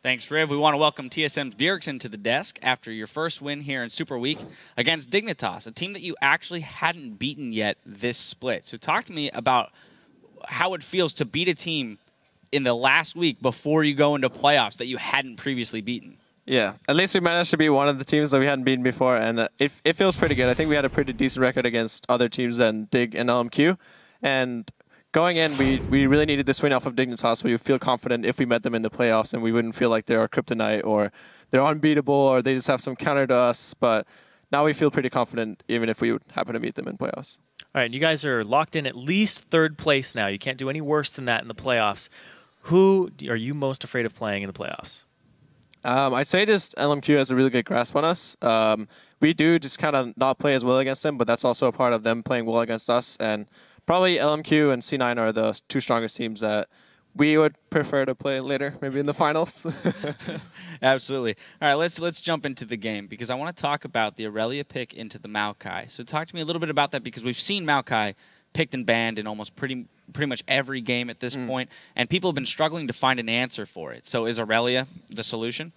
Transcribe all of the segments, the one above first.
Thanks, Riv. We want to welcome TSM's Bjergsen to the desk after your first win here in SuperWeek against Dignitas, a team that you actually hadn't beaten yet this split. So talk to me about how it feels to beat a team in the last week before you go into playoffs that you hadn't previously beaten. Yeah, at least we managed to be one of the teams that we hadn't beaten before, and it feels pretty good. I think we had a pretty decent record against other teams than Dig and LMQ, and going in, we really needed this win off of Dignitas, so we would feel confident if we met them in the playoffs, and we wouldn't feel like they're our kryptonite or they're unbeatable or they just have some counter to us. But now we feel pretty confident even if we would happen to meet them in playoffs. All right, and you guys are locked in at least third place now. You can't do any worse than that in the playoffs. Who are you most afraid of playing in the playoffs? I'd say just LMQ has a really good grasp on us. We do just kind of not play as well against them, but that's also a part of them playing well against us. And probably LMQ and C9 are the two strongest teams that we would prefer to play later, maybe in the finals. Absolutely. All right, let's jump into the game because I want to talk about the Aurelia pick into the Maokai. So talk to me a little bit about that because we've seen Maokai picked and banned in almost pretty much every game at this point, and people have been struggling to find an answer for it. So is Aurelia the solution?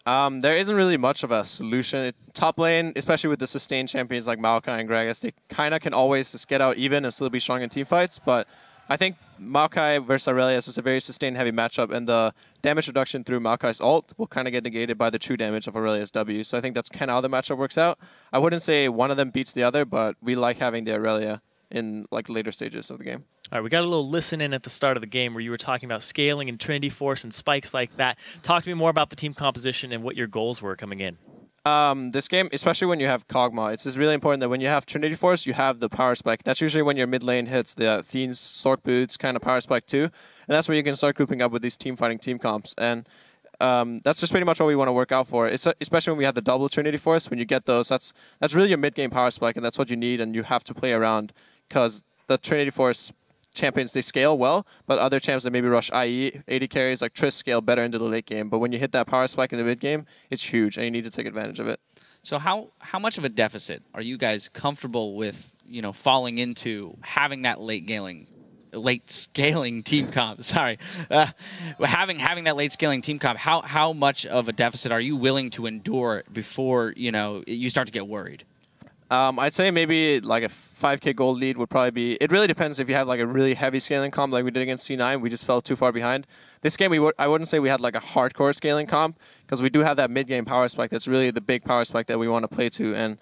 There isn't really much of a solution. Top lane, especially with the sustained champions like Maokai and Gragas, they kind of can always just get out even and still be strong in team fights. But I think Maokai versus Aurelia is just a very sustained heavy matchup, and the damage reduction through Maokai's ult will kind of get negated by the true damage of Aurelia's W. So I think that's kind of how the matchup works out. I wouldn't say one of them beats the other, but we like having the Aurelia in like later stages of the game. All right, we got a little listen in at the start of the game where you were talking about scaling and Trinity Force and spikes like that. Talk to me more about the team composition and what your goals were coming in. This game, especially when you have Kog'Maw, it's just really important that when you have Trinity Force, you have the power spike. That's usually when your mid lane hits the Fiend's Sword Boots kind of power spike too. And that's where you can start grouping up with these team fighting team comps. And that's just pretty much what we want to work out for. Especially when we have the double Trinity Force, when you get those, that's really your mid game power spike, and that's what you need, and you have to play around because the Trinity Force champions, they scale well, but other champs that maybe rush IE, 80 carries like Triss scale better into the late game. But when you hit that power spike in the mid game, it's huge, and you need to take advantage of it. So how much of a deficit are you guys comfortable with, falling into having that late scaling team comp? Sorry, having that late scaling team comp. How much of a deficit are you willing to endure before you start to get worried? I'd say maybe like a 5k gold lead would probably be. It really depends if you have like a really heavy scaling comp like we did against C9. We just fell too far behind. This game, I wouldn't say we had like a hardcore scaling comp because we do have that mid game power spike. That's really the big power spike that we want to play to. And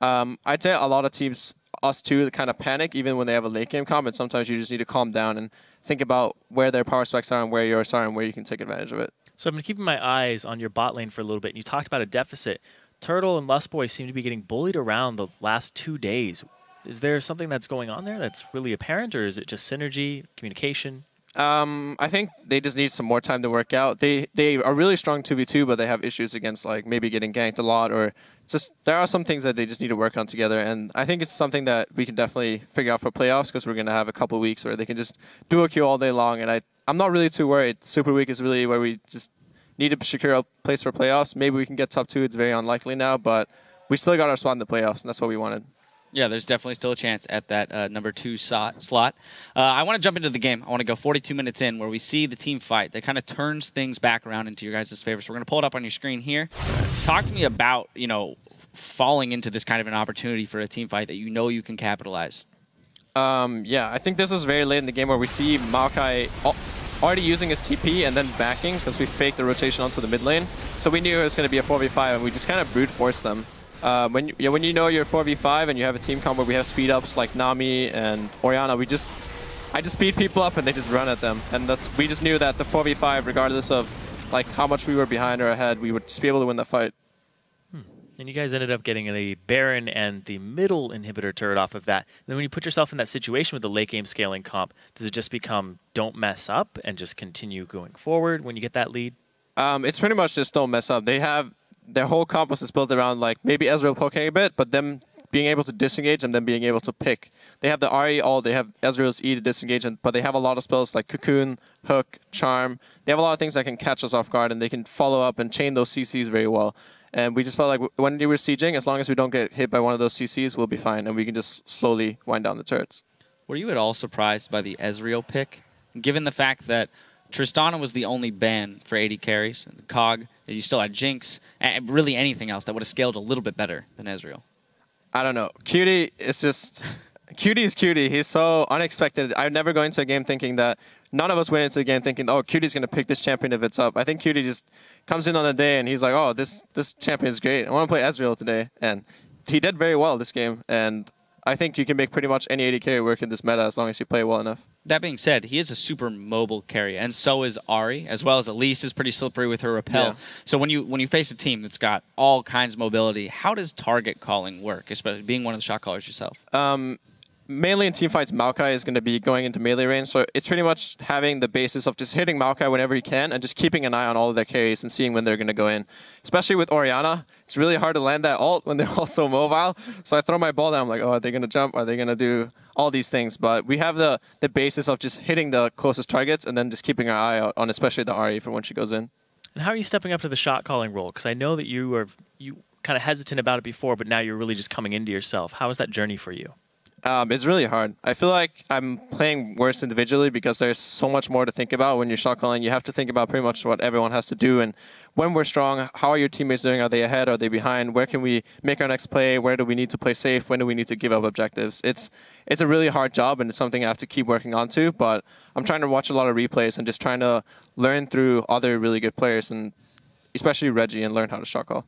I'd say a lot of teams, us too, kind of panic even when they have a late game comp. And sometimes you just need to calm down and think about where their power spikes are and where yours are and where you can take advantage of it. So I've been keeping my eyes on your bot lane for a little bit. And you talked about a deficit. Turtle and Lustboy seem to be getting bullied around the last 2 days. Is there something that's going on there that's really apparent, or is it just synergy, communication? I think they just need some more time to work out. They are really strong 2v2, but they have issues against like maybe getting ganked a lot, or just there are some things that they just need to work on together. And I think it's something that we can definitely figure out for playoffs because we're going to have a couple weeks where they can just duo queue all day long. And I'm not really too worried. SuperWeek is really where we just need to secure a place for playoffs. Maybe we can get top 2. It's very unlikely now, but we still got our spot in the playoffs, and that's what we wanted. Yeah, there's definitely still a chance at that number 2 slot. I want to jump into the game. I want to go 42 minutes in where we see the team fight that kind of turns things back around into your guys' favor. So we're going to pull it up on your screen here. Talk to me about, falling into this kind of an opportunity for a team fight that you can capitalize. Yeah, I think this is very late in the game where we see Maokai already using his TP and then backing because we faked the rotation onto the mid lane. So we knew it was going to be a 4v5, and we just kind of brute forced them. When you know you're 4v5 and you have a team comp where we have speed ups like Nami and Orianna, I just speed people up and they just run at them. And we just knew that the 4v5, regardless of like how much we were behind or ahead, we would just be able to win the fight. And you guys ended up getting the Baron and the middle inhibitor turret off of that. And then when you put yourself in that situation with the late game scaling comp, does it just become don't mess up and just continue going forward when you get that lead? It's pretty much just don't mess up. Their whole comp was built around like maybe Ezreal poking a bit, but them being able to disengage and then being able to pick. They have the RE ult, they have Ezreal's E to disengage, but they have a lot of spells like Cocoon, Hook, Charm. They have a lot of things that can catch us off guard, and they can follow up and chain those CCs very well. And we just felt like when we were sieging, as long as we don't get hit by one of those CCs, we'll be fine, and we can just slowly wind down the turrets. Were you at all surprised by the Ezreal pick, given the fact that Tristana was the only ban for AD carries. Cog, you still had Jinx, and really anything else that would have scaled a little bit better than Ezreal. I don't know. Cutie is just... Cutie is Cutie. He's so unexpected. I'd never go into a game thinking that... None of us went into the game thinking, oh, Cutie's going to pick this champion if it's up. I think Cutie just comes in on the day and he's like, oh, this champion is great. I want to play Ezreal today. And he did very well this game. And I think you can make pretty much any AD carry work in this meta as long as you play well enough. That being said, he is a super mobile carry, and so is Ahri, as well as Elise is pretty slippery with her repel. Yeah. So when you face a team that's got all kinds of mobility, how does target calling work, especially being one of the shot callers yourself? Mainly in teamfights, Maokai is going to be going into melee range, so it's pretty much having the basis of just hitting Maokai whenever you can and just keeping an eye on all of their carries and seeing when they're going to go in. Especially with Orianna, it's really hard to land that ult when they're all so mobile. So I throw my ball down, I'm like, oh, are they going to jump? Are they going to do all these things? But we have the basis of just hitting the closest targets and then just keeping our eye out on especially the Ahri for when she goes in. And how are you stepping up to the shot calling role? Because I know that you were kind of hesitant about it before, but now you're really just coming into yourself. How was that journey for you? It's really hard. I feel like I'm playing worse individually because there's so much more to think about when you're shot calling. You have to think about pretty much what everyone has to do. And when we're strong, how are your teammates doing? Are they ahead? Are they behind? Where can we make our next play? Where do we need to play safe? When do we need to give up objectives? It's a really hard job, and it's something I have to keep working on to. But I'm trying to watch a lot of replays and just trying to learn through other really good players, and especially Reggie, and learn how to shot call.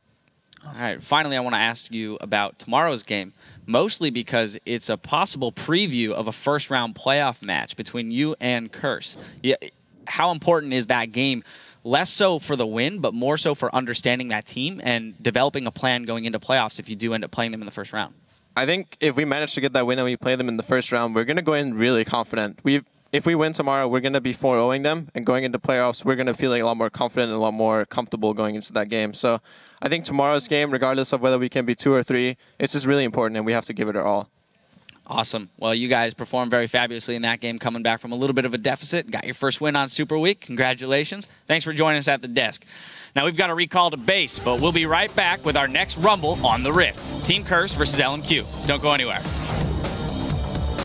Awesome. All right, finally, I want to ask you about tomorrow's game, mostly because it's a possible preview of a first-round playoff match between you and Curse. Yeah, how important is that game? Less so for the win, but more so for understanding that team and developing a plan going into playoffs if you do end up playing them in the first round. I think if we manage to get that win and we play them in the first round, we're going to go in really confident. If we win tomorrow, we're going to be 4-0ing them, and going into playoffs, we're going to feel like a lot more confident and a lot more comfortable going into that game. So I think tomorrow's game, regardless of whether we can be 2 or 3, it's just really important, and we have to give it our all. Awesome. Well, you guys performed very fabulously in that game, coming back from a little bit of a deficit. Got your first win on SuperWeek. Congratulations. Thanks for joining us at the desk. Now we've got a recall to base, but we'll be right back with our next Rumble on the Rift. Team Curse versus LMQ. Don't go anywhere.